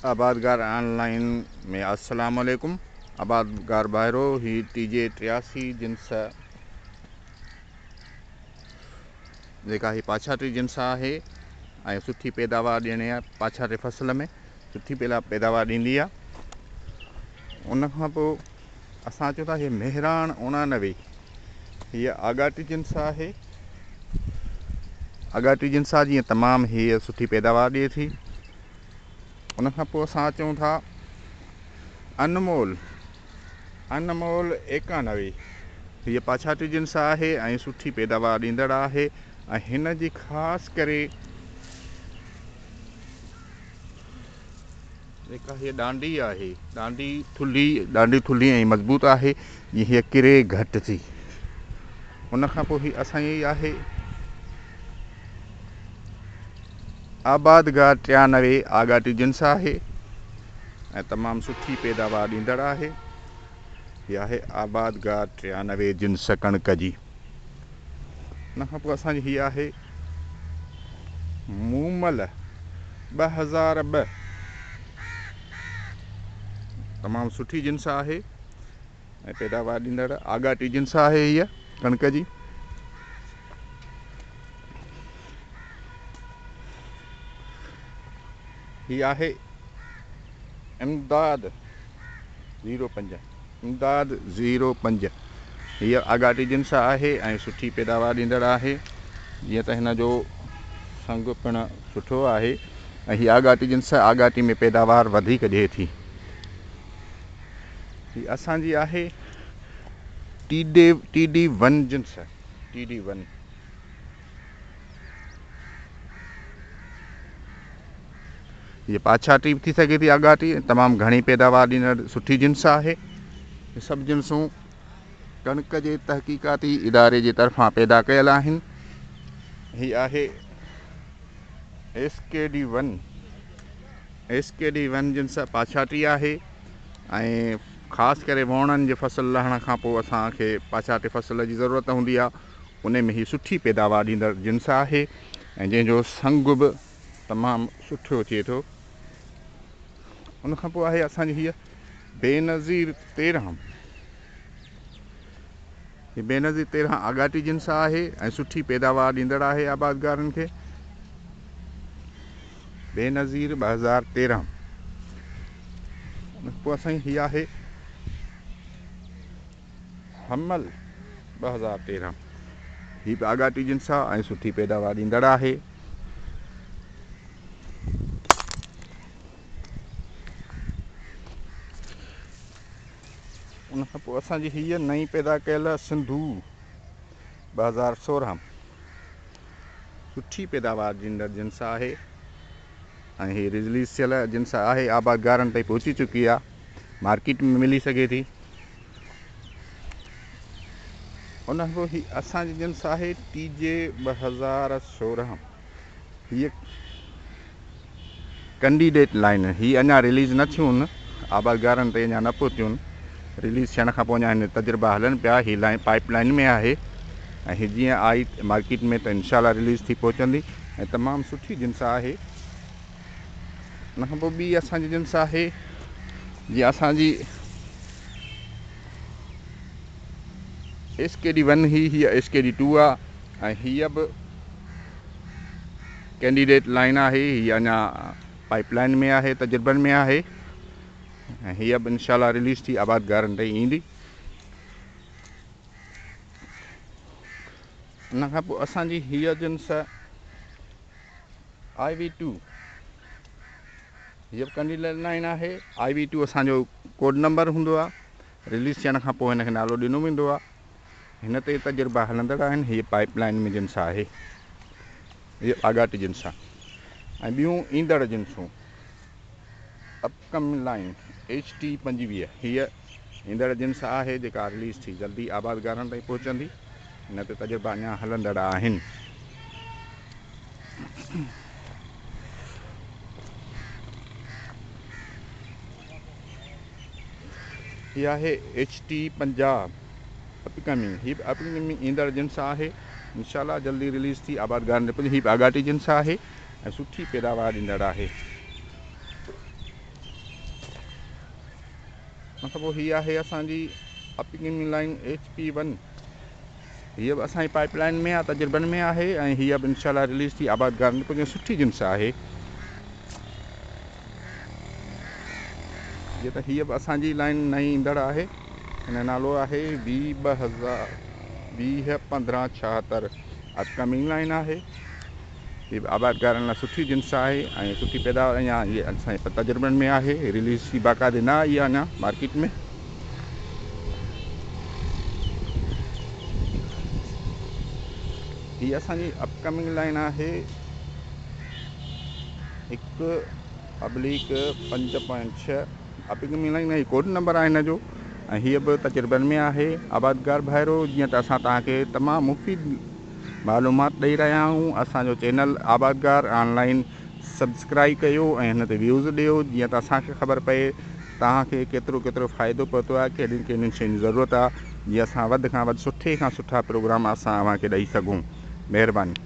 आबादगार online में अस्सलाम वालेकुम। आबादगार बाहरो ही TJ 83 जिन्स जेका ही पाछाटी जिन्स आहे ऐं सुठी पैदावार ॾियणी आहे। पाछाटे फसल में सुठी पैदावार ॾींदी आहे। उन खां पोइ असां चऊं था हीअ मेहरान 89 हीअ आगाटी जिन्स आहे। आगाटी जिन्स आहे, जीअं तमामु हीअ सुठी पैदावार ॾिए थी। उन खां पोइ असां अचूं था अनमोल 91 हीअ पाछाटी जिन्स आहे ऐं सुठी पैदावार ॾींदड़ आहे। ऐं हिन जी ख़ासि करे जेका हीअ डांडी आहे, डांडी थुल्ही ऐं मज़बूत आहे, जीअं हीअ किरे घटि थी। उन खां पोइ हीअ असांजी आहे आबादगार 93 आगाटी जिन्स आहे ऐं तमामु सुठी पैदावार ॾींदड़ आहे। हीअ आहे आबादगार 93 जिन्स कणिक जी। उन खां पोइ असांजी हीअ आहे मूमल 2002 तमामु सुठी जिन्स आहे ऐं पैदावार ॾींदड़ आगाटी जिन्स आहे हीअ कणिक जी। हीअ आहे इमदाद 05 हीअ आगाटी जिन्स आहे ऐं सुठी पैदावार ॾींदड़ आहे। जीअं त हिन जो संग पिणु सुठो आहे ऐं हीअ आगाटी जिन्स आगाटी में पैदावार वधीक ॾिए थी। हीअ असांजी आहे TD1 जिन्स। TD1 ये पाछाटी भी थी सके थी। आगाटी तमामु घणी पैदावार ॾींदड़ सुठी जिन्स आहे। ये सभु जिन्सूं कणिक जे तहक़ीक़ाती इदारे जे तरफ़ां पैदा कयल आहिनि। हीअ आहे SKD1 जिन्स पाछाटी आहे ऐं ख़ासि करे वणनि जे फसल लहण खां पोइ असांखे पाछाटे फसल जी ज़रूरत हूंदी आहे। उन में हीअ सुठी पैदावार ॾींदड़ जिन्स आहे ऐं जंहिंजो संग बि तमामु सुठो अचे थो। उन खां पोइ आहे असांजी हीअ बेनज़ीर 13। हीअ बेनज़ीर 13 आगाटी जिन्स आहे ऐं सुठी पैदावार ॾींदड़ आहे आबादगारनि खे। बेनज़ीर 2013। उन खां पोइ असांजी हीअ आहे हमल 2013 हीअ बि आगाटी जिन्स आहे ऐं सुठी पैदावार ॾींदड़ आहे। उन खां पोइ असांजी हीअ नई पैदा कयल सिंधू 2016 सुठी पैदावार ॾींदड़ जिन्स आहे ऐं हीअ रिलीज़ थियल जिन्स आहे। आबादगारनि ताईं पहुची चुकी आहे, मार्केट में मिली सघे थी। उन खां पोइ हीअ असांजी जिन्स आहे TJ 2016 हीअ कैंडिडेट लाइन। हीअ अञा रिलीज़ न थियूं आहिनि, आबादगारनि ताईं अञा न पहुतियूं आहिनि। रिलीज़ थियण खां पोइ अञा हिन तजुर्बा हलनि पिया। हीअ लाइन पाइप लाइन में आहे ऐं हीअ जीअं आई मार्केट में त इंशाल्लाह रिलीज़ थी पहुचंदी ऐं तमामु सुठी जिन्स आहे। उन खां पोइ ॿी असांजी जिन्स आहे जीअं असांजी SKD1 हीअ SKD2 आहे ऐं हीअ बि कैंडिडेट लाइन आहे। हीअ अञा पाइप लाइन में आहे, तजुर्बनि में आहे ऐं हीअ बि इंशाल्लाह रिलीज़ थी आबादगारनि ताईं ईंदी। उन खां पोइ असांजी हीअ जिन्स IV2 हीअ बि कैंडिडेट लाइन आहे। IV2 असांजो कोड नंबर हूंदो आहे। रिलीज़ थियण खां पोइ हिनखे नालो ॾिनो वेंदो आहे। हिन ते तजुर्बा हलंदड़ आहिनि। हीअ पाइप लाइन में जिन्स आहे। हीअ आगाटी जिन्स आहे। ऐं ॿियूं ईंदड़ जिन्सूं अपकमिंग लाइन HT 25 हीअ ईंदड़ जिन्स आहे जेका रिलीज़ थी जल्दी आबादगारनि ताईं पहुचंदी। हिन ते तजुर्बा अञा हलंदड़ आहिनि। हीअ आहे HT 50 अपकमिंग। हीअ बि अपकमिंग ईंदड़ जिन्स आहे, इंशाल्लाह जल्दी रिलीज़ थी आबादगारनि ते। हीअ आगाटी जिन्स आहे ऐं सुठी पैदावार ॾींदड़ आहे। खां पोइ हीअ आहे असांजी अपकमिंग लाइन HP1। हीअ बि असांजी पाइपलाइन में आहे, तजुर्बनि में आहे ऐं हीअ बि इंशाल्लाह रिलीज़ थी आबादगार में कुझु सुठी जिन्स आहे। जीअं त हीअ बि असांजी लाइन नई ईंदड़ आहे, हिन नालो आहे V1576। अपकमिंग लाइन आहे, हीअ बि आबादगारनि लाइ सुठी जिन्स आहे ऐं सुठी पैदावार अञा इहे असांजे तजुर्बनि में आहे, रिलीज़ थी बाक़ाइदे न आई आहे अञा मार्केट में। हीअ असांजी अपकमिंग लाइन आहे 1/5.6। अपकमिंग लाइन ही कोड नंबर आहे हिन जो ऐं हीअ बि तजुर्बनि में आहे। आबादगार भाइरो, जीअं त असां तव्हांखे तमामु मुफ़ीद मालूमात ॾेई रहिया आहियूं। असांजो चैनल आबादगार ऑनलाइन सब्सक्राइब कयो ऐं हिन ते व्यूज़ ॾियो, जीअं त असांखे ख़बर पए तव्हांखे केतिरो केतिरो फ़ाइदो पहुतो आहे, कहिड़ियुनि कहिड़ियुनि शयुनि जी ज़रूरत आहे, जीअं असां वधि खां वधि सुठे खां सुठा प्रोग्राम असां तव्हांखे ॾेई सघूं। महिरबानी।